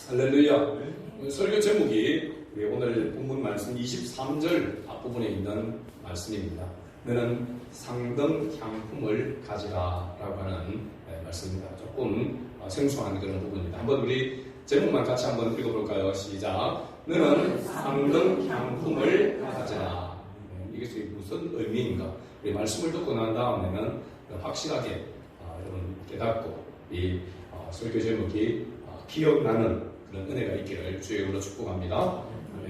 할렐루야. 설교 제목이 우리 오늘 본문 말씀 23절 앞부분에 있는 말씀입니다. 너는 상등 향품을 가지라 라고 하는 말씀입니다. 조금 생소한 그런 부분입니다. 한번 우리 제목만 같이 한번 읽어볼까요? 시작. 너는 상등 향품을 가지라. 이것이 무슨 의미인가? 우리 말씀을 듣고 난 다음에는 확실하게 여러분 깨닫고 이 설교 제목이 기억나는 그런 은혜가 있기를 주의 이름으로 축복합니다.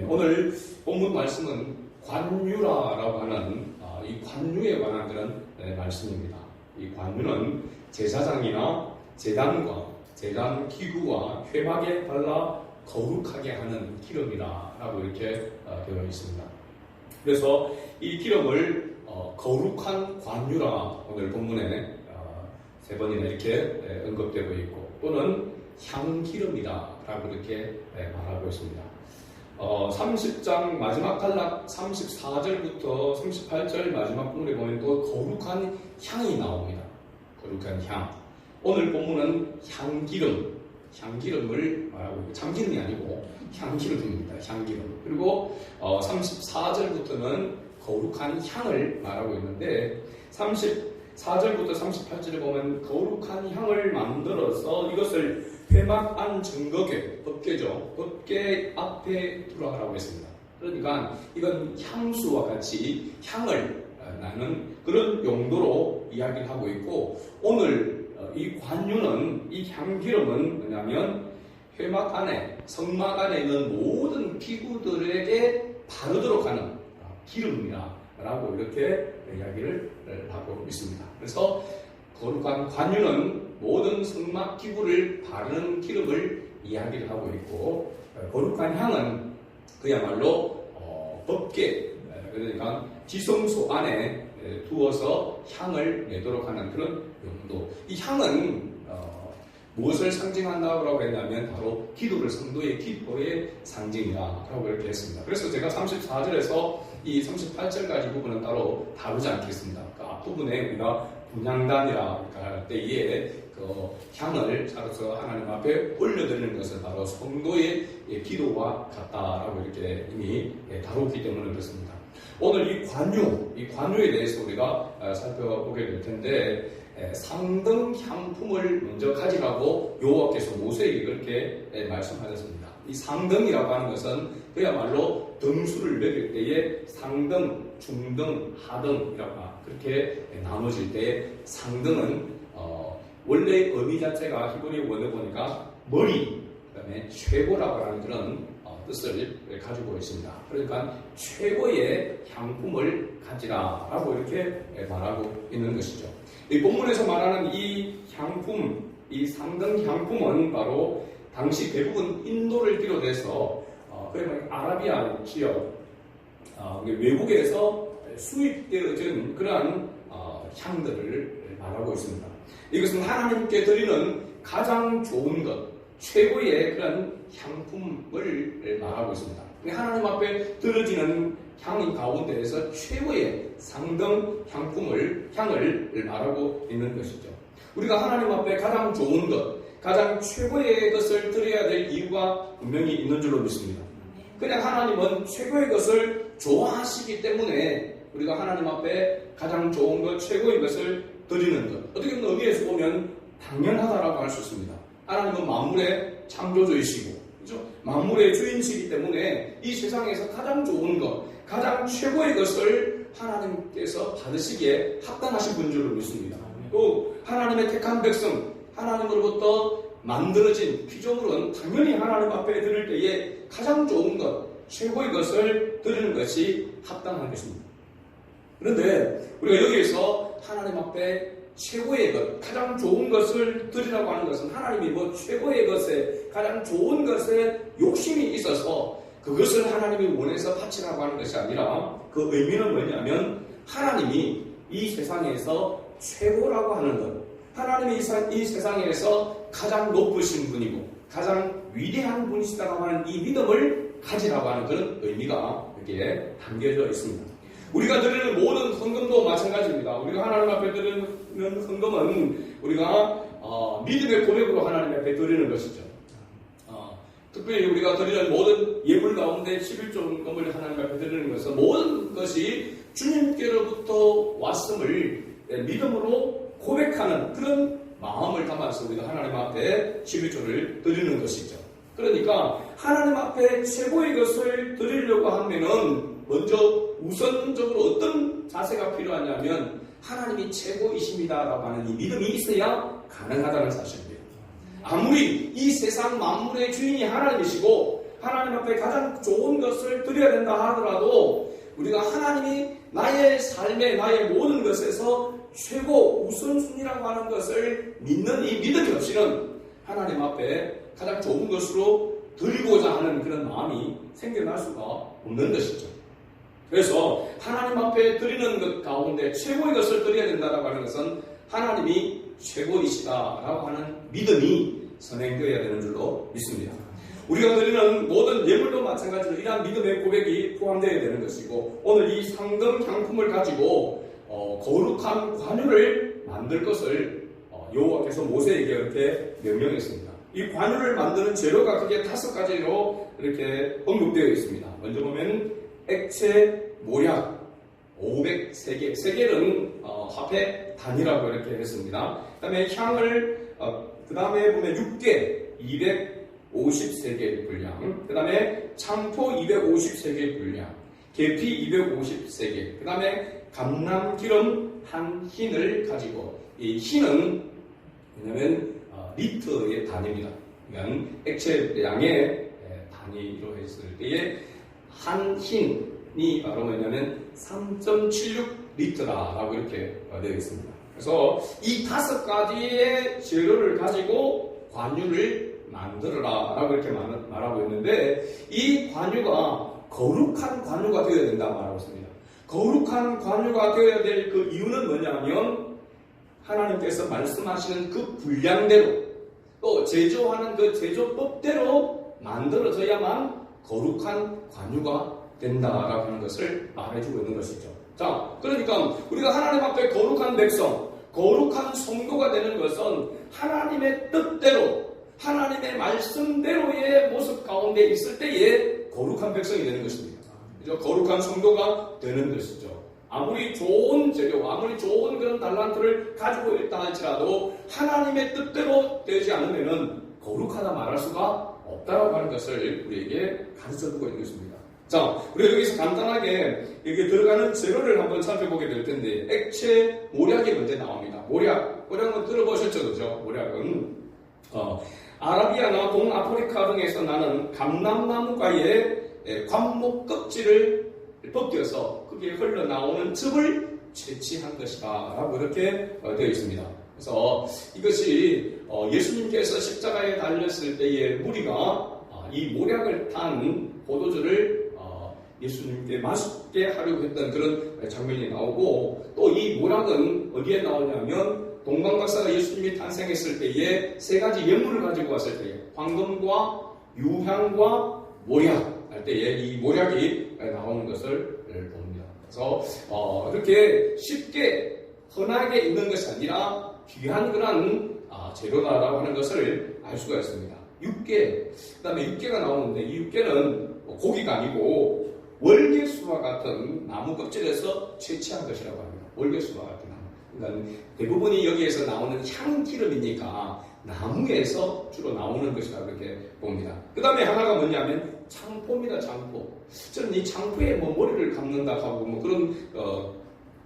오늘 본문 말씀은 관유라라고 하는 이 관유에 관한 그런 말씀입니다. 이 관유는 제사장이나 제단과 제단 기구와 회막에 발라 거룩하게 하는 기름이라고 이렇게 되어 있습니다. 그래서 이 기름을 거룩한 관유라 오늘 본문에 세 번이나 이렇게 언급되고 있고 또는 향기름이라고 이렇게 말하고 있습니다. 30장 마지막 단락 34절부터 38절 마지막 부분에 보면 또 거룩한 향이 나옵니다. 거룩한 향. 오늘 본문은 향기름을 말하고 있고 참기름이 아니고 향기름입니다. 향기름. 그리고 34절부터는 거룩한 향을 말하고 있는데 34절부터 38절에 보면 거룩한 향을 만들어서 이것을 회막 안 증거궤, 법궤죠. 법궤 앞에 두라라고 했습니다. 그러니까 이건 향수와 같이 향을 나는 그런 용도로 이야기를 하고 있고 오늘 이 관유는 이 향기름은 뭐냐면 회막 안에 성막 안에 있는 모든 기구들에게 바르도록 하는 기름이라고 이렇게 이야기를 하고 있습니다. 그래서 거룩한 관유는 모든 성막 기구를 바르는 기름을 이야기를 하고 있고 거룩한 향은 그야말로 법궤 그러니까 지성소 안에 두어서 향을 내도록 하는 그런 용도. 이 향은 무엇을 상징한다고 했냐면 바로 기도를 성도의 기도의 상징이라고 이렇게 했습니다. 그래서 제가 34절에서 이 38절까지 부분은 따로 다루지 않겠습니다. 그 앞부분에 우리가 분향단이라 할 때에 그 향을 사로서 하나님 앞에 올려드리는 것은 바로 성도의 기도와 같다라고 이렇게 이미 다루기 때문에 그렇습니다. 오늘 이 관유에 대해서 우리가 살펴보게 될 텐데 상등 향품을 먼저 가지라고 여호와께서 모세에게 그렇게 말씀하셨습니다. 이 상등이라고 하는 것은 그야말로 등수를 매길 때에 상등, 중등, 하등이라고 그렇게 나눠질 때 상등은 원래 의미 자체가 히브리 원어 보니까 머리, 그다음에 최고라고 하는 그런 뜻을 가지고 있습니다. 그러니까 최고의 향품을 가지라라고 이렇게 말하고 있는 것이죠. 이 본문에서 말하는 이 향품, 이 상등 향품은 바로 당시 대부분 인도를 비롯해서 그러면 아라비아 지역 외국에서 수입되어진 그러한 향들을 말하고 있습니다. 이것은 하나님께 드리는 가장 좋은 것, 최고의 그런 향품을 말하고 있습니다. 하나님 앞에 들어지는 향인 가운데에서 최고의 상등 향을 말하고 있는 것이죠. 우리가 하나님 앞에 가장 좋은 것, 가장 최고의 것을 드려야 될 이유가 분명히 있는 줄로 믿습니다. 그냥 하나님은 최고의 것을 좋아하시기 때문에 우리가 하나님 앞에 가장 좋은 것, 최고의 것을 드리는 것. 어떻게 보면 의미에서 보면 당연하다라고 할 수 있습니다. 하나님은 만물의 창조주이시고, 그렇죠? 만물의 주인이시기 때문에 이 세상에서 가장 좋은 것, 가장 최고의 것을 하나님께서 받으시기에 합당하신 분 줄로 믿습니다. 또 하나님의 택한 백성, 하나님으로부터 만들어진 피조물은 당연히 하나님 앞에 드릴 때에 가장 좋은 것, 최고의 것을 드리는 것이 합당한 것입니다. 그런데 우리가 여기에서 하나님 앞에 최고의 것, 가장 좋은 것을 드리라고 하는 것은 하나님이 최고의 것에, 가장 좋은 것에 욕심이 있어서 그것을 하나님이 원해서 바치라고 하는 것이 아니라 그 의미는 뭐냐면 하나님이 이 세상에서 최고라고 하는 것, 하나님이 이 세상에서 가장 높으신 분이고 가장 위대한 분이시다고 하는 이 믿음을 가지라고 하는 그런 의미가 여기에 담겨져 있습니다. 우리가 드리는 모든 헌금도 마찬가지입니다. 우리가 하나님 앞에 드리는 헌금은 우리가 믿음의 고백으로 하나님 앞에 드리는 것이죠. 특별히 우리가 드리는 모든 예물 가운데 11조금을 하나님 앞에 드리는 것은 모든 것이 주님께로부터 왔음을 믿음으로 고백하는 그런 마음을 담아서 우리가 하나님 앞에 11조를 드리는 것이죠. 그러니까 하나님 앞에 최고의 것을 드리려고 하면은 먼저 우선적으로 어떤 자세가 필요하냐면 하나님이 최고이십니다라고 하는 이 믿음이 있어야 가능하다는 사실입니다. 아무리 이 세상 만물의 주인이 하나님이시고 하나님 앞에 가장 좋은 것을 드려야 된다 하더라도 우리가 하나님이 나의 삶에 나의 모든 것에서 최고 우선순위라고 하는 것을 믿는 이 믿음이 없이는 하나님 앞에 가장 좋은 것으로 드리고자 하는 그런 마음이 생겨날 수가 없는 것이죠. 그래서 하나님 앞에 드리는 것 가운데 최고의 것을 드려야 된다고 하는 것은 하나님이 최고이시다라고 하는 믿음이 선행되어야 되는 줄로 믿습니다. 우리가 드리는 모든 예물도 마찬가지로 이러한 믿음의 고백이 포함되어야 되는 것이고 오늘 이 상금 향품을 가지고 거룩한 관유를 만들 것을 여호와께서 모세에게 이렇게 명령했습니다. 이 관유를 만드는 재료가 크게 5가지로 이렇게 언급되어 있습니다. 먼저 보면 액체 모략 503개, 세겔은 화폐 단위라고 이렇게 했습니다. 그 다음에 향을 그 다음에 보면 육개 253개 분량, 그 다음에 창포 253개 분량, 계피 253개, 그 다음에 감람기름 한 흰을 가지고, 이 흰은 왜냐면 리터의 단위입니다. 그러니까 액체량의 단위로 했을 때에 한 흰이 바로 뭐냐면 3.76리터라고 이렇게 되어 있습니다. 그래서 이 5가지의 재료를 가지고 관유를 만들어라 라고 이렇게 말하고 있는데 이 관유가 거룩한 관유가 되어야 된다고 말하고 있습니다. 거룩한 관유가 되어야 될 그 이유는 뭐냐면 하나님께서 말씀하시는 그 분량대로 또 제조하는 그 제조법대로 만들어져야만 거룩한 관유가 된다라고 하는 것을 말해주고 있는 것이죠. 자, 그러니까 우리가 하나님 앞에 거룩한 백성, 거룩한 성도가 되는 것은 하나님의 뜻대로 하나님의 말씀대로의 모습 가운데 있을 때에 거룩한 백성이 되는 것입니다. 그죠? 거룩한 성도가 되는 것이죠. 아무리 좋은 재료, 아무리 좋은 그런 달란트를 가지고 있다 할지라도 하나님의 뜻대로 되지 않으면은 거룩하다 말할 수가 없다라고 하는 것을 우리에게 가르쳐주고 있는 것입니다. 자, 우리가 여기서 간단하게 이렇게 들어가는 재료를 한번 살펴보게 될 텐데 액체 모략이 먼저 나옵니다. 모략은 들어보셨죠, 그죠? 모략은 아라비아나 동아프리카 등에서 나는 감람나무가의 관목 껍질을 벗겨서 그게 흘러나오는 즙을 채취한 것이다 라고 이렇게 되어 있습니다. 그래서 이것이 예수님께서 십자가에 달렸을 때에 무리가 이 모략을 탄 포도주를 예수님께 맛있게 하려고 했던 그런 장면이 나오고 또 이 모략은 어디에 나오냐면 동방박사가 예수님이 탄생했을 때에 3가지 예물을 가지고 왔을 때에 황금과 유향과 모략 할 때에 이 모략이 나오는 것을 봅니다. 그래서 이렇게 쉽게 흔하게 있는 것이 아니라 귀한 그런 재료다라고 하는 것을 알 수가 있습니다. 육개, 그 다음에 육개가 나오는데 이 육개는 고기가 아니고 월계수와 같은 나무 껍질에서 채취한 것이라고 합니다. 월계수와 같은 나무. 그러니까 대부분이 여기에서 나오는 향기름이니까 나무에서 주로 나오는 것이라고 이렇게 봅니다. 그 다음에 하나가 뭐냐면 창포입니다. 창포. 저는 이 창포에 뭐 머리를 감는다 하고 뭐 그런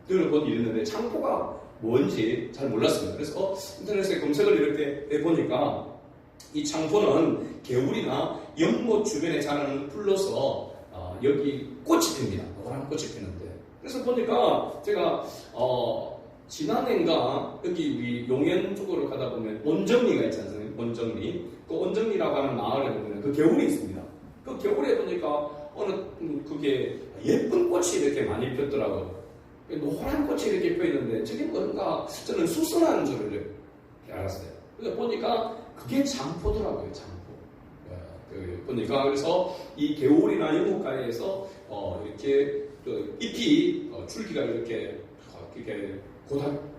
들어본 일이 있는데 창포가 뭔지 잘 몰랐습니다. 그래서 인터넷에 검색을 이렇게 해보니까 이 창포는 개울이나 연못 주변에 자라는 풀로서 여기 꽃이 핍니다. 노란 꽃이 피는데. 그래서 보니까 제가 지난해인가 여기 우리 용현 쪽으로 가다 보면 온정리가 있지 않습니까? 온정리. 그 온정리라고 하는 마을에 보면 그 개울이 있습니다. 그 개울에 보니까 그게 예쁜 꽃이 이렇게 많이 폈더라고요. 노란 꽃이 이렇게 펴있는데 저게 뭔가 저는 수선하는 줄 이렇게 알았어요. 그래서 보니까 그게 장포더라고요. 장포. 보니까 그래서 이 개울이나 연못가에서 이렇게 잎이 줄기가 이렇게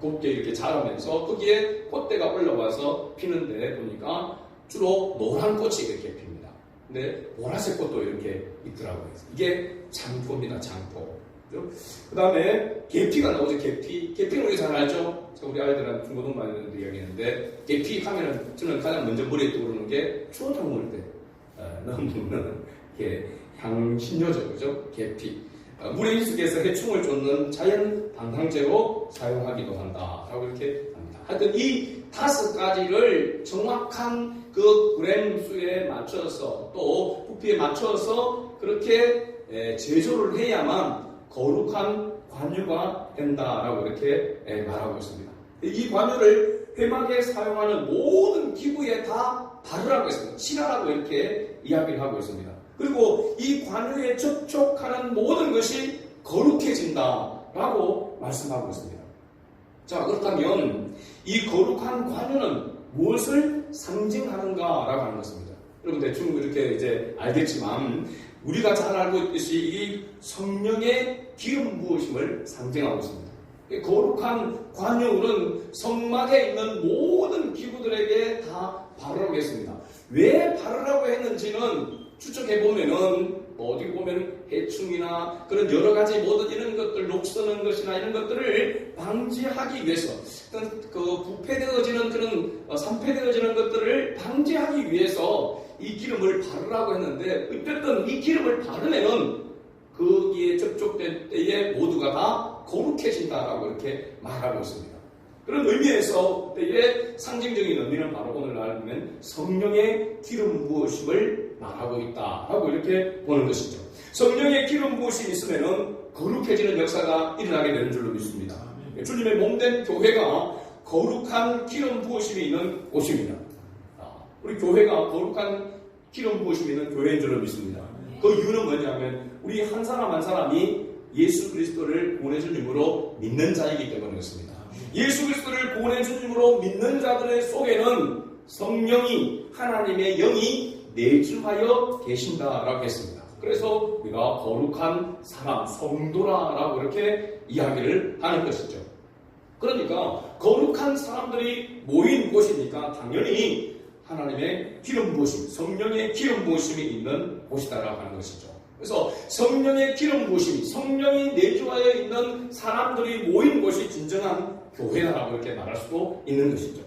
곱게 이렇게 자라면서 거기에 꽃대가 올라와서 피는데 보니까 주로 노란 꽃이 이렇게 핍니다. 근데 보라색 꽃도 이렇게 있더라고요. 이게 장포입니다. 장포. 그 다음에 계피가 나오죠. 계피는 우리 잘 알죠? 우리 아이들한테 중고등반에도 이야기했는데, 계피 하면은 저는 가장 먼저 머리에 떠오르는 게 추어탕 먹을 때 넣는 게 향신료죠. 그죠? 계피. 물에 익숙해서 해충을 쫓는 자연 방향제로 사용하기도 한다라고 이렇게 합니다. 하여튼 이 5가지를 정확한 그 그램 수에 맞춰서 또 부피에 맞춰서 그렇게 제조를 해야만 거룩한 관유가 된다라고 이렇게 말하고 있습니다. 이 관유를 회막에 사용하는 모든 기구에 다 바르라고 했습니다. 칠하라고 이렇게 이야기를 하고 있습니다. 그리고 이 관유에 접촉하는 모든 것이 거룩해진다라고 말씀하고 있습니다. 자, 그렇다면 이 거룩한 관유는 무엇을 상징하는가라고 하는 것입니다. 여러분 대충 이렇게 이제 알겠지만 우리가 잘 알고 있듯이 이 성령의 기름 부으심을 상징하고 있습니다. 거룩한 관유는 성막에 있는 모든 기구들에게 다 바르라고 했습니다. 왜 바르라고 했는지는 추측해보면은 어디 보면 해충이나 그런 여러 가지 모든 이런 것들 녹서는 것이나 이런 것들을 방지하기 위해서 어떤 그 부패되어지는 그런 산패되어지는 것들을 방지하기 위해서 이 기름을 바르라고 했는데 어쨌든 이 기름을 바르면은 거기에 접촉될 때에 모두가 다 거룩해진다라고 이렇게 말하고 있습니다. 그런 의미에서 그때의 상징적인 의미는 바로 오늘날 보면 성령의 기름 부으심을 말하고 있다라고 이렇게 보는 것이죠. 성령의 기름 부으심이 있으면은 거룩해지는 역사가 일어나게 되는 줄로 믿습니다. 주님의 몸된 교회가 거룩한 기름 부으심이 있는 곳입니다. 우리 교회가 거룩한 기름 부으심이 있는 교회인 줄로 믿습니다. 그 이유는 뭐냐면 우리 한 사람 한 사람이 예수 그리스도를 구원의 주님으로 믿는 자이기 때문에 그렇습니다. 예수 그리스도를 구원의 주님으로 믿는 자들의 속에는 성령이 하나님의 영이 내주하여 계신다라고 했습니다. 그래서 우리가 거룩한 사람, 성도라라고 이렇게 이야기를 하는 것이죠. 그러니까 거룩한 사람들이 모인 곳이니까 당연히 하나님의 기름 부으심, 성령의 기름 부으심이 있는 곳이다라고 하는 것이죠. 그래서 성령의 기름 부으심, 성령이 내주하여 있는 사람들이 모인 곳이 진정한 교회라고 이렇게 말할 수도 있는 것이죠.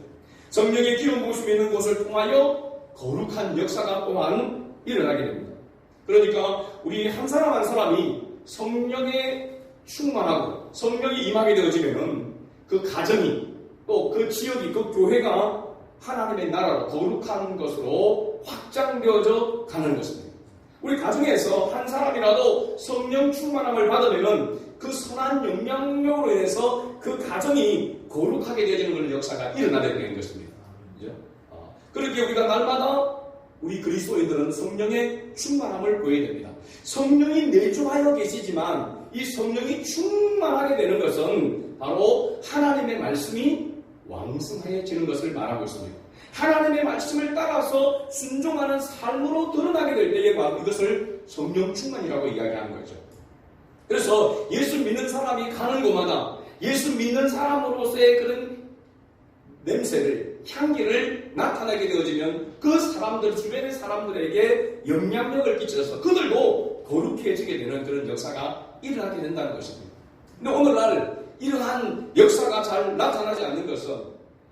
성령의 기름 부으심이 있는 곳을 통하여 거룩한 역사가 또한 일어나게 됩니다. 그러니까 우리 한 사람 한 사람이 성령에 충만하고 성령이 임하게 되어지면은 그 가정이 또 그 지역이 그 교회가 하나님의 나라로 거룩한 것으로 확장되어져 가는 것입니다. 우리 가정에서 한 사람이라도 성령 충만함을 받으면은 그 선한 영향력으로 인해서 그 가정이 거룩하게 되어지는 그런 역사가 일어나게 되는 것입니다. 그죠? 그렇게 우리가 날마다 우리 그리스도인들은 성령의 충만함을 보여야 됩니다. 성령이 내주하여 계시지만 이 성령이 충만하게 되는 것은 바로 하나님의 말씀이 왕성해지는 것을 말하고 있습니다. 하나님의 말씀을 따라서 순종하는 삶으로 드러나게 될 때에 바로 이것을 성령 충만이라고 이야기하는 거죠. 그래서 예수 믿는 사람이 가는 곳마다 예수 믿는 사람으로서의 그런 냄새를, 향기를 나타나게 되어지면 그 사람들, 주변의 사람들에게 영향력을 끼쳐서 그들도 거룩해지게 되는 그런 역사가 일어나게 된다는 것입니다. 근데 오늘날 이러한 역사가 잘 나타나지 않는 것은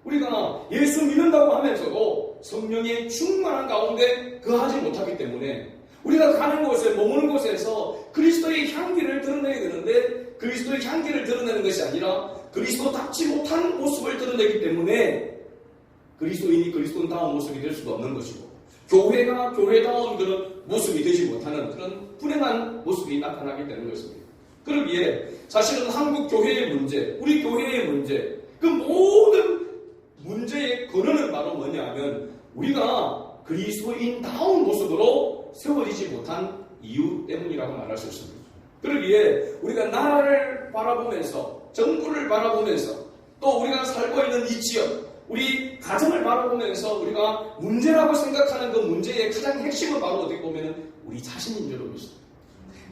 우리가 예수 믿는다고 하면서도 성령의 충만한 가운데 거하지 못하기 때문에 우리가 가는 곳에, 머무는 곳에서 그리스도의 향기를 드러내야 되는데 그리스도의 향기를 드러내는 것이 아니라 그리스도답지 못한 모습을 드러내기 때문에 그리스도인이 그리스도인다운 모습이 될 수가 없는 것이고 교회가 교회다운 그런 모습이 되지 못하는 그런 불행한 모습이 나타나게 되는 것입니다. 그러기에 사실은 한국 교회의 문제, 우리 교회의 문제, 그 모든 문제의 근원은 바로 뭐냐 하면 우리가 그리스도인다운 모습으로 세워지지 못한 이유 때문이라고 말할 수 있습니다. 그러기에 우리가 나라를 바라보면서 정부를 바라보면서 또 우리가 살고 있는 이 지역 우리 가정을 바라보면서 우리가 문제라고 생각하는 그 문제의 가장 핵심은 바로 어떻게 보면 우리 자신인 줄로 믿습니다.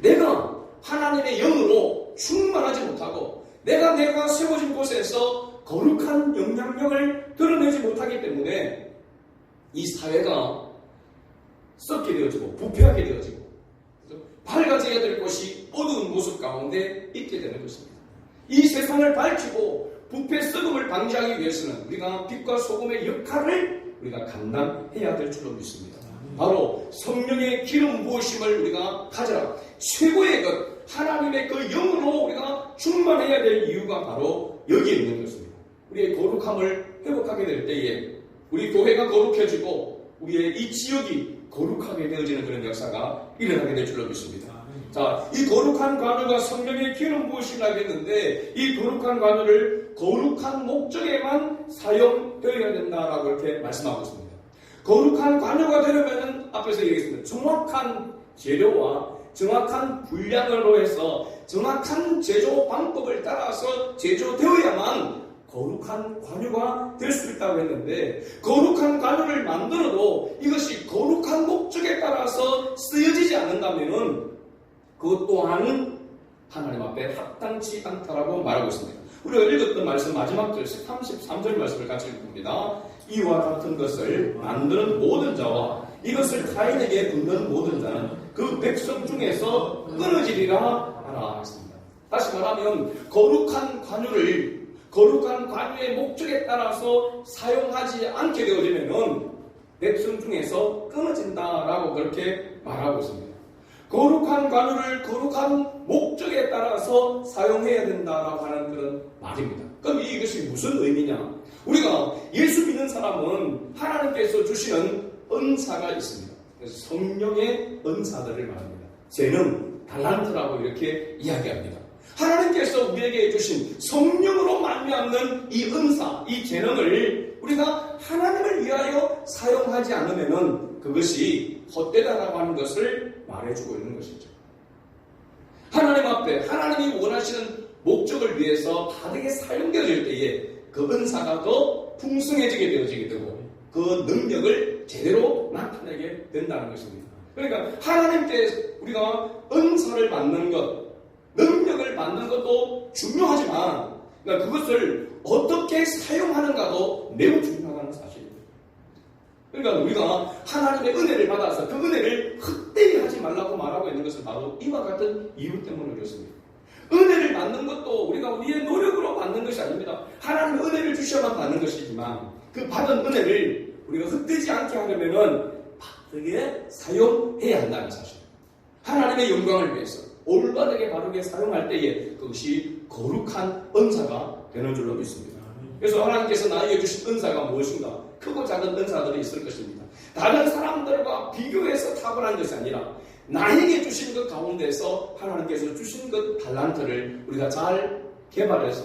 내가 하나님의 영으로 충만하지 못하고 내가 세워진 곳에서 거룩한 영향력을 드러내지 못하기 때문에 이 사회가 썩게 되어지고 부패하게 되어지고 밝아져야 될 곳이 어두운 모습 가운데 있게 되는 것입니다. 이 세상을 밝히고 부패 썩음을 방지하기 위해서는 우리가 빛과 소금의 역할을 우리가 감당해야 될 줄로 믿습니다. 바로 성령의 기름 부으심을 우리가 가져라. 최고의 것 하나님의 그 영으로 우리가 충만해야 될 이유가 바로 여기에 있는 것입니다. 우리의 거룩함을 회복하게 될 때에 우리 교회가 거룩해지고 우리의 이 지역이 거룩하게 되어지는 그런 역사가 일어나게 될 줄로 믿습니다. 자, 이 거룩한 관유가 성령의 기름 부으시라고 했는데 이 거룩한 관유를 거룩한 목적에만 사용되어야 된다라고 이렇게 말씀하고 있습니다. 거룩한 관유가 되려면 앞에서 얘기했습니다. 정확한 재료와 정확한 분량으로 해서 정확한 제조 방법을 따라서 제조되어야만 거룩한 관유가 될 수 있다고 했는데 거룩한 관유를 만들어도 이것이 거룩한 목적에 따라서 쓰여지지 않는다면 그것 또한 하나님 앞에 합당치 않다라고 말하고 있습니다. 우리가 읽었던 말씀 마지막 절 33절 말씀을 같이 읽습니다. 이와 같은 것을 만드는 모든 자와 이것을 타인에게 붓는 모든 자는 그 백성 중에서 끊어지리라 하라 했습니다. 다시 말하면 거룩한 관유의 목적에 따라서 사용하지 않게 되어지면 백성 중에서 끊어진다라고 그렇게 말하고 있습니다. 거룩한 관유를 거룩한 목적에 따라서 사용해야 된다라고 하는 그런 말입니다. 그럼 이것이 무슨 의미냐? 우리가 예수 믿는 사람은 하나님께서 주시는 은사가 있습니다. 그래서 성령의 은사들을 말합니다. 재능, 달란트라고 이렇게 이야기합니다. 하나님께서 우리에게 주신 성령으로 말미암는 이 은사, 이 재능을 우리가 하나님을 위하여 사용하지 않으면 그것이 헛되다라고 하는 것을 말해주고 있는 것이죠. 하나님 앞에 하나님이 원하시는 목적을 위해서 바르게 사용되어질 때에 그 은사가 더 풍성해지게 되어지게 되고 그 능력을 제대로 나타내게 된다는 것입니다. 그러니까 하나님께 우리가 은사를 받는 것, 능력을 받는 것도 중요하지만 그러니까 그것을 어떻게 사용하는가도 매우 중요하다는 사실입니다. 그러니까 우리가 하나님의 은혜를 받아서 그 은혜를 헛되이 하지 말라고 말하고 있는 것은 바로 이와 같은 이유 때문에 그렇습니다. 은혜를 받는 것도 우리가 우리의 노력으로 받는 것이 아닙니다. 하나님의 은혜를 주셔야만 받는 것이지만 그 받은 은혜를 우리가 헛되지 않게 하려면 바르게 사용해야 한다는 사실. 하나님의 영광을 위해서 올바르게 바르게 사용할 때에 그것이 거룩한 은사가 되는 줄로 믿습니다. 그래서 하나님께서 나에게 주신 은사가 무엇인가? 크고 작은 은사들이 있을 것입니다. 다른 사람들과 비교해서 탁월한 것이 아니라 나에게 주신 것 가운데서 하나님께서 주신 것 달란트를 우리가 잘 개발해서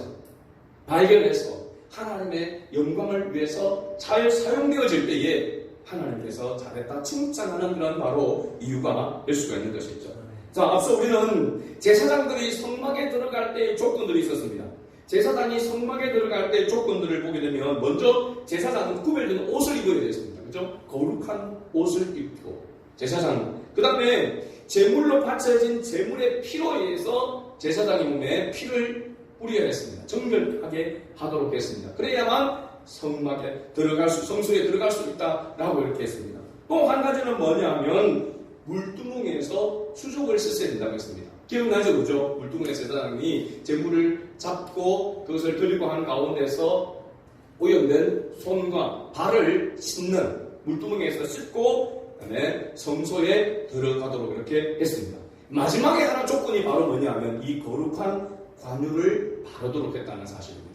발견해서 하나님의 영광을 위해서 잘 사용되어질 때에 하나님께서 잘했다 칭찬하는 그런 바로 이유가 될 수가 있는 것이죠. 자, 앞서 우리는 제사장들이 성막에 들어갈 때의 조건들이 있었습니다. 제사장이 성막에 들어갈 때의 조건들을 보게 되면 먼저 제사장은 구별된 옷을 입어야 되었습니다. 그죠? 거룩한 옷을 입고 제사장. 그 다음에 제물로 바쳐진 제물의 피로 인해서 제사장의 몸에 피를 뿌려야 했습니다. 정결하게 하도록 했습니다. 그래야만 성막에 성소에 들어갈 수 있다라고 이렇게 했습니다. 또 한 가지는 뭐냐면 물두멍에서 수족을 씻어야 된다고 했습니다. 기억나죠? 그죠? 물두멍에 제사장이 제물을 잡고 그것을 들고 하는 가운데서 오염된 손과 발을 씻는 물두멍에서 씻고 그다음에 성소에 들어가도록 이렇게 했습니다. 마지막에 하나 조건이 바로 뭐냐면 이 거룩한 관유를 바르도록 했다는 사실입니다.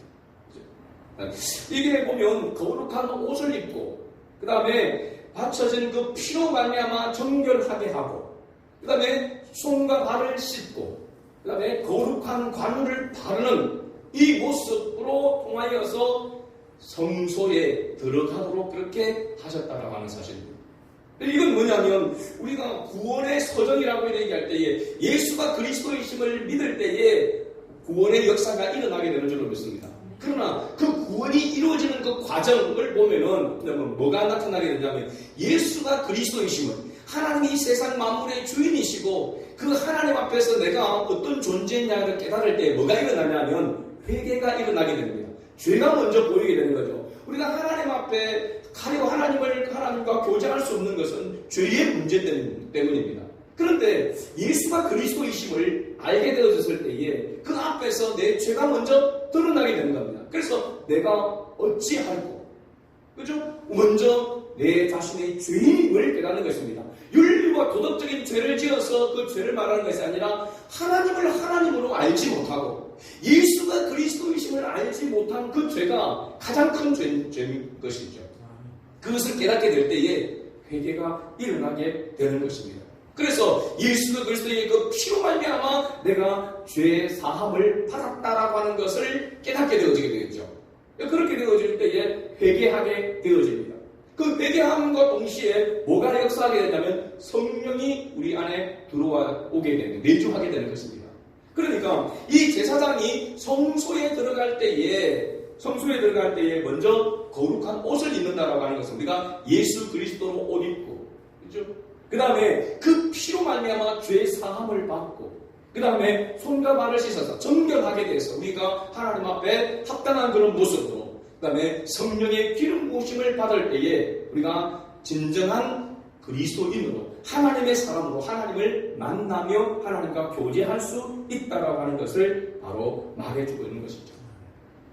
이게 보면 거룩한 옷을 입고 그 다음에 받쳐진 그 피로 말미암아 정결하게 하고 그 다음에 손과 발을 씻고 그 다음에 거룩한 관유를 바르는 이 모습으로 통하여서 성소에 들어가도록 그렇게 하셨다라고 하는 사실입니다. 이건 뭐냐면 우리가 구원의 서정이라고 얘기할 때에 예수가 그리스도이심을 믿을 때에 구원의 역사가 일어나게 되는 줄로 믿습니다. 그러나 그 구원이 이루어지는 그 과정을 보면은 뭐가 나타나게 되냐면 예수가 그리스도이심을 하나님이 이 세상 만물의 주인이시고 그 하나님 앞에서 내가 어떤 존재냐를 깨달을 때 뭐가 일어나냐면 회개가 일어나게 됩니다. 죄가 먼저 보이게 되는 거죠. 우리가 하나님 앞에 가려 하나님과 교제할 수 없는 것은 죄의 문제 때문입니다. 그런데 예수가 그리스도이심을 알게 되어졌을 때에 그 앞에서 내 죄가 먼저 드러나게 되는 겁니다. 그래서 내가 어찌할꼬, 그죠? 먼저 내 자신의 죄인임을 깨닫는 것입니다. 윤리와 도덕적인 죄를 지어서 그 죄를 말하는 것이 아니라 하나님을 하나님으로 알지 못하고 예수가 그리스도이심을 알지 못한 그 죄가 가장 큰 죄인 것이죠. 그것을 깨닫게 될 때에 회개가 일어나게 되는 것입니다. 그래서 예수 그리스도의 그 피로 말미암아 내가 죄의 사함을 받았다라고 하는 것을 깨닫게 되어지게 되겠죠. 그렇게 되어질 때에 회개하게 되어집니다. 그 회개함과 동시에 뭐가 역사하게 되냐면 성령이 우리 안에 들어오게 되는, 내주하게 되는 것입니다. 그러니까 이 제사장이 성소에 들어갈 때에 먼저 거룩한 옷을 입는다라고 하는 것은 우리가 예수 그리스도로 옷 입고, 그렇죠? 그 다음에 그 피로 말미암아 죄의 사함을 받고, 그 다음에 손과 발을 씻어서 정결하게 돼서 우리가 하나님 앞에 합당한 그런 모습으로, 그 다음에 성령의 기름 부으심을 받을 때에 우리가 진정한 그리스도인으로 하나님의 사람으로 하나님을 만나며 하나님과 교제할 수 있다라고 하는 것을 바로 말해주고 있는 것이죠.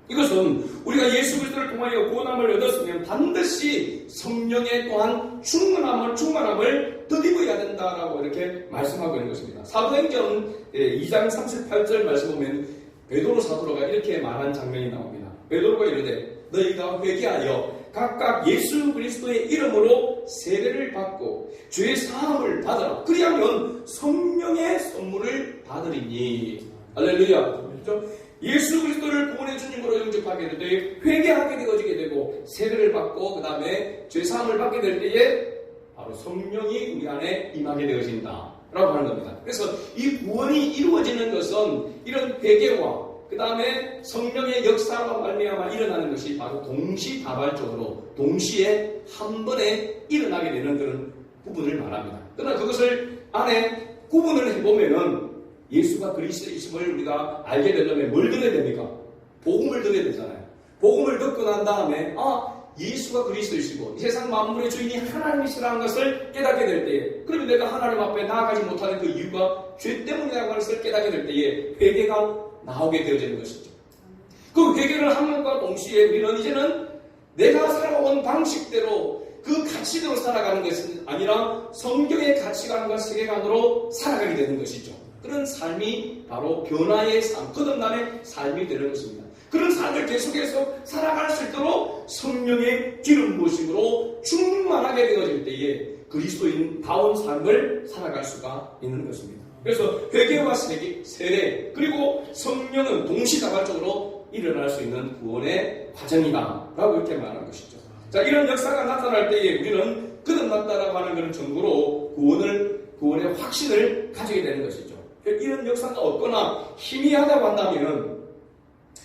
이것은 우리가 예수 그리스도를 통하여 구원함을 얻었으면 반드시 성령의 또한 충만함을 덧입어야 된다라고 이렇게 말씀하고 있는 것입니다. 사도행전 2장 38절 말씀 보면 베드로 사도가 이렇게 말한 장면이 나옵니다. 베드로가 이르되 너희가 회개하여 각각 예수 그리스도의 이름으로 세례를 받고 죄의 사함을 받으라. 그리하면 성령의 선물을 받으리니. 할렐루야. 그렇죠? 예수 그리스도를 구원의 주님으로 영접하게 될 때에 회개하게 되어지게 되고 세례를 받고 그 다음에 죄 사함을 받게 될 때에 바로 성령이 우리 안에 임하게 되어진다 라고 하는 겁니다. 그래서 이 구원이 이루어지는 것은 이런 회개와 그 다음에 성령의 역사와 말미암아 일어나는 것이 바로 동시다발적으로 동시에 한 번에 일어나게 되는 그런 부분을 말합니다. 그러나 그것을 안에 구분을 해보면은 예수가 그리스도이심을 우리가 알게 되려면 뭘 들어야 됩니까? 복음을 들어야 되잖아요. 복음을 듣고 난 다음에 예수가 그리스도이시고 이 세상 만물의 주인이 하나님이시라는 것을 깨닫게 될 때에, 그러면 내가 하나님 앞에 나아가지 못하는 그 이유가 죄 때문이라는 것을 깨닫게 될 때에 회개가 나오게 되어지는 것이죠. 그 회개를 함과 동시에 우리는 이제는 내가 살아온 방식대로 그 가치대로 살아가는 것은 아니라 성경의 가치관과 세계관으로 살아가게 되는 것이죠. 그런 삶이 바로 변화의 삶, 거듭남의 삶이 되는 것입니다. 그런 삶을 계속해서 살아갈 수 있도록 성령의 기름 부으심으로 충만하게 되어질 때에 그리스도인다운 삶을 살아갈 수가 있는 것입니다. 그래서 회개와 세례 그리고 성령은 동시다발적으로 일어날 수 있는 구원의 과정이다 라고 이렇게 말하는 것이죠. 자, 이런 역사가 나타날 때에 우리는 거듭났다라고 하는 그런 정보로 구원의 확신을 가지게 되는 것이죠. 이런 역사가 없거나 희미하다고 한다면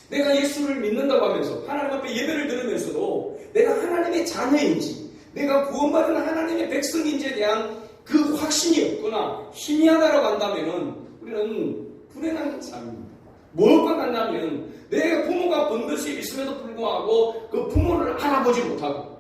내가 예수를 믿는다고 하면서 하나님 앞에 예배를 드리면서도 내가 하나님의 자녀인지 내가 구원받은 하나님의 백성인지에 대한 그 확신이 없거나 희미하다라고 한다면 우리는 불행한 삶입니다. 무엇과 같냐면 내 부모가 번듯이 있음에도 불구하고 그 부모를 알아보지 못하고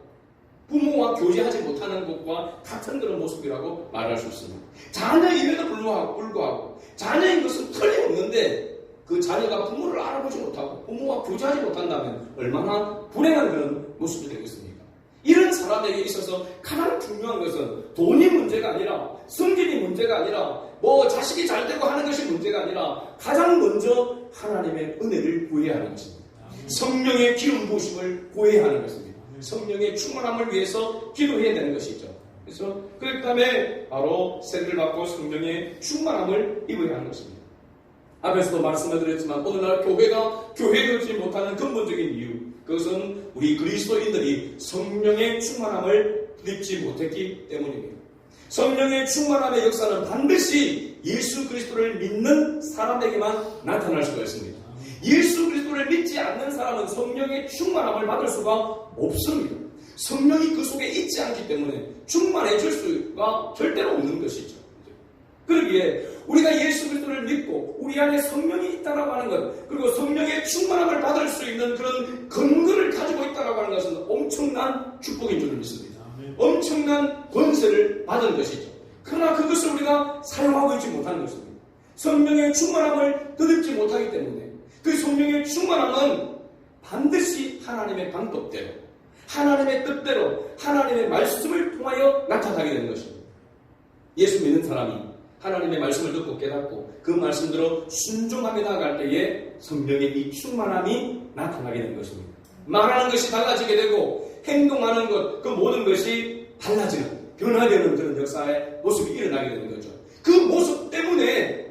부모와 교제하지 못하는 것과 같은 그런 모습이라고 말할 수 있습니다. 자녀임에도 불구하고 자녀인 것은 틀림없는데 그 자녀가 부모를 알아보지 못하고 부모와 교제하지 못한다면 얼마나 불행한 그런 모습이 되겠습니까? 이런 사람에게 있어서 가장 중요한 것은 돈이 문제가 아니라 성질이 문제가 아니라 자식이 잘 되고 하는 것이 문제가 아니라 가장 먼저 하나님의 은혜를 구해야 하는 것입니다. 성령의 기름 부으심을 구해야 하는 것입니다. 성령의 충만함을 위해서 기도해야 되는 것이죠. 그래서 그 다음에 바로 세례를 받고 성령의 충만함을 입어야 하는 것입니다. 앞에서도 말씀을 드렸지만 오늘날 교회가 교회되지 못하는 근본적인 이유, 그것은 우리 그리스도인들이 성령의 충만함을 입지 못했기 때문입니다. 성령의 충만함의 역사는 반드시 예수 그리스도를 믿는 사람에게만 나타날 수가 있습니다. 예수 그리스도를 믿지 않는 사람은 성령의 충만함을 받을 수가 없습니다. 성령이 그 속에 있지 않기 때문에 충만해질 수가 절대로 없는 것이죠. 그러기에 우리가 예수 그리스도를 믿고 우리 안에 성령이 있다라고 하는 것, 그리고 성령의 충만함을 받을 수 있는 그런 근거를 가지고 있다라고 하는 것은 엄청난 축복인 줄 믿습니다. 엄청난 권세를 받은 것이죠. 그러나 그것을 우리가 사용하고 있지 못하는 것입니다. 성령의 충만함을 덧입지 못하기 때문에 그 성령의 충만함은 반드시 하나님의 방법대로, 하나님의 뜻대로, 하나님의 말씀을 통하여 나타나게 되는 것입니다. 예수 믿는 사람이 하나님의 말씀을 듣고 깨닫고 그 말씀대로 순종하며 나아갈 때에 성령의 이 충만함이 나타나게 되는 것입니다. 말하는 것이 달라지게 되고 행동하는 것, 그 모든 것이 달라지는, 변화되는 그런 역사의 모습이 일어나게 되는 거죠. 그 모습 때문에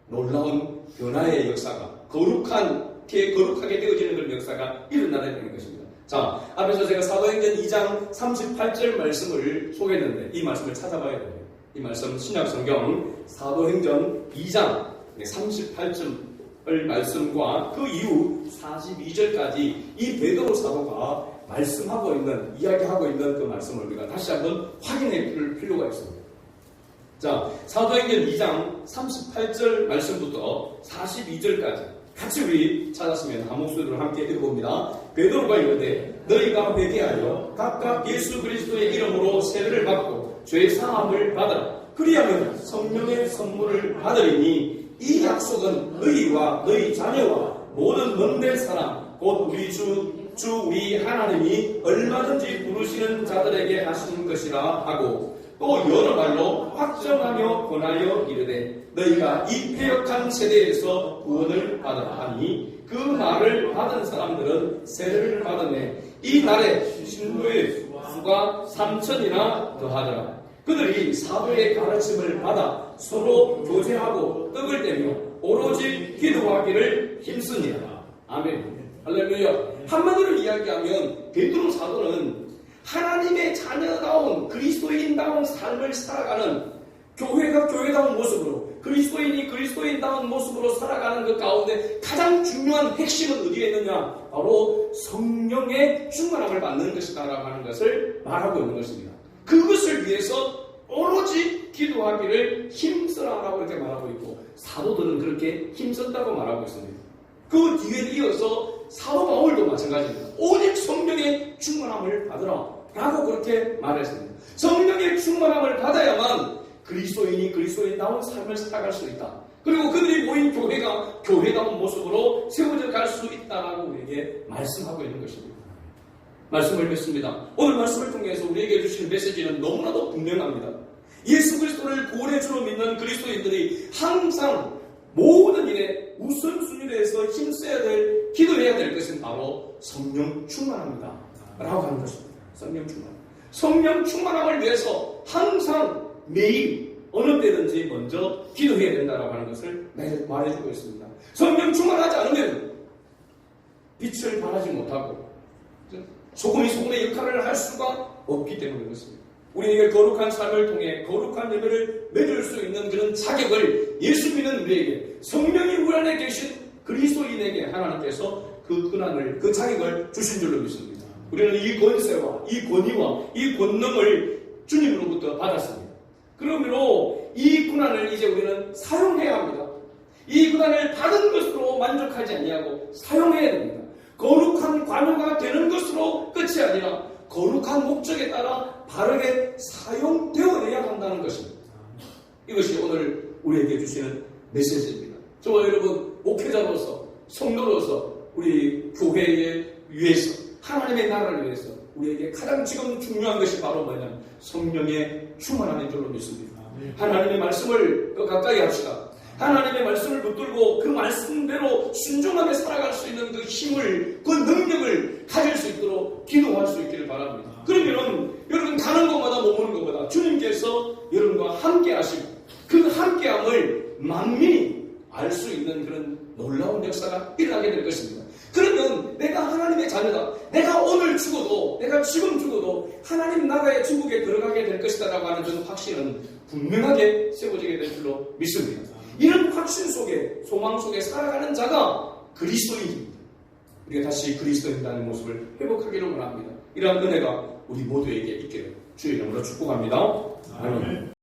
놀라운 변화의 역사가, 거룩하게 되어지는 그런 역사가 일어나게 되는 것입니다. 자, 앞에서 제가 사도행전 2장 38절 말씀을 소개했는데 이 말씀을 찾아봐야 돼요. 이 말씀 신약성경 사도행전 2장 38절 말씀과 그 이후 42절까지 이 베드로 사도가 말씀하고 있는, 이야기하고 있는 그 말씀을 우리가 다시 한번 확인해 볼 필요가 있습니다. 자, 사도행전 2장 38절 말씀부터 42절까지 같이 우리 찾았으면 한 목소리로 함께 읽어봅니다. 베드로가 이르되 너희가 회개하여 각각 예수 그리스도의 이름으로 세례를 받고 죄 사함을 받으라. 그리하면 성령의 선물을 받으리니 이 약속은 너희와 너희 자녀와 모든 먼 사람 곧 우리 주 우리 하나님이 얼마든지 부르시는 자들에게 하시는 것이라 하고 또 여러 말로 확정하며 권하여 이르되 너희가 이 패역한 세대에서 구원을 받으라 하니 그 말을 받은 사람들은 세례를 받으매 이 날에 신도의 수가 3,000이나 더하더라. 그들이 사도의 가르침을 받아 서로 교제하고 떡을 떼며 오로지 기도하기를 힘쓰니라. 아멘. 할렐루야. 한마디로 이야기하면 베드로 사도는 하나님의 자녀다운 그리스도인다운 삶을 살아가는, 교회가 교회다운 모습으로, 그리스도인이 그리스도인다운 모습으로 살아가는 그 가운데 가장 중요한 핵심은 어디에 있느냐? 바로 성령의 충만함을 받는 것이다라고 하는 것을 말하고 있는 것입니다. 그것을 위해서 오로지 기도하기를 힘쓰라라고 이렇게 말하고 있고, 사도들은 그렇게 힘썼다고 말하고 있습니다. 그 뒤에 이어서 사도 바울도 마찬가지입니다. 오직 성령의 충만함을 받으라 라고 그렇게 말했습니다. 성령의 충만함을 받아야만 그리스도인이 그리스도인다운 삶을 살아갈 수 있다. 그리고 그들이 모인 교회가 교회다운 모습으로 세워져 갈 수 있다라고 우리에게 말씀하고 있는 것입니다. 말씀을 뵙습니다. 오늘 말씀을 통해서 우리에게 주신 메시지는 너무나도 분명합니다. 예수 그리스도를 구원의 주로 믿는 그리스도인들이 항상 모든 일에 우선순위에서 힘써야 될, 기도해야 될 것은 바로 성령 충만합니다 라고 하는 것입니다. 성령 충만. 성령 충만함을 위해서 항상 매일 어느 때든지 먼저 기도해야 된다라고 하는 것을 말해주고 있습니다. 성령 충만하지 않으면 빛을 발하지 못하고 소금이 소금의 역할을 할 수가 없기 때문에 그렇습니다. 우리에게 거룩한 삶을 통해 거룩한 예배를 맺을 수 있는 그런 자격을 예수 믿는 우리에게, 성령이 우리 안에 계신 그리스도인에게 하나님께서 그 권한을, 그 자격을 주신 줄로 믿습니다. 우리는 이 권세와 이 권위와 이 권능을 주님으로부터 받았습니다. 그러므로 이 권한을 이제 우리는 사용해야 합니다. 이 권한을 받은 것으로 만족하지 아니하고 사용해야 됩니다. 거룩한 관여가 되는 것으로 끝이 아니라 거룩한 목적에 따라 바르게 사용되어야 한다는 것입니다. 이것이 오늘 우리에게 주시는 메시지입니다. 저와 여러분, 목회자로서, 성도로서, 우리 교회에 위해서, 하나님의 나라를 위해서 우리에게 가장 지금 중요한 것이 바로 뭐냐면 성령의 충만함인 줄로 믿습니다. 하나님의 말씀을 가까이 합시다. 하나님의 말씀을 붙들고 그 말씀대로 순종하며 살아갈 수 있는 그 힘을, 그 능력을 가질 수 있도록 기도할 수 있기를 바랍니다. 그러면 여러분 가는 곳마다 머무는 곳마다 주님께서 여러분과 함께 하시고 그 함께함을 만민이 알 수 있는 그런 놀라운 역사가 일어나게 될 것입니다. 그러면 내가 하나님의 자녀다. 내가 오늘 죽어도, 내가 지금 죽어도 하나님 나라의 천국에 들어가게 될 것이다 라고 하는 그런 확신은 분명하게 세워지게 될 줄로 믿습니다. 이런 확신 속에, 소망 속에 살아가는 자가 그리스도인입니다. 우리가 다시 그리스도인이라는 모습을 회복하기를 원합니다. 이러한 은혜가 우리 모두에게 있기를 주의 이름으로 축복합니다. 아멘.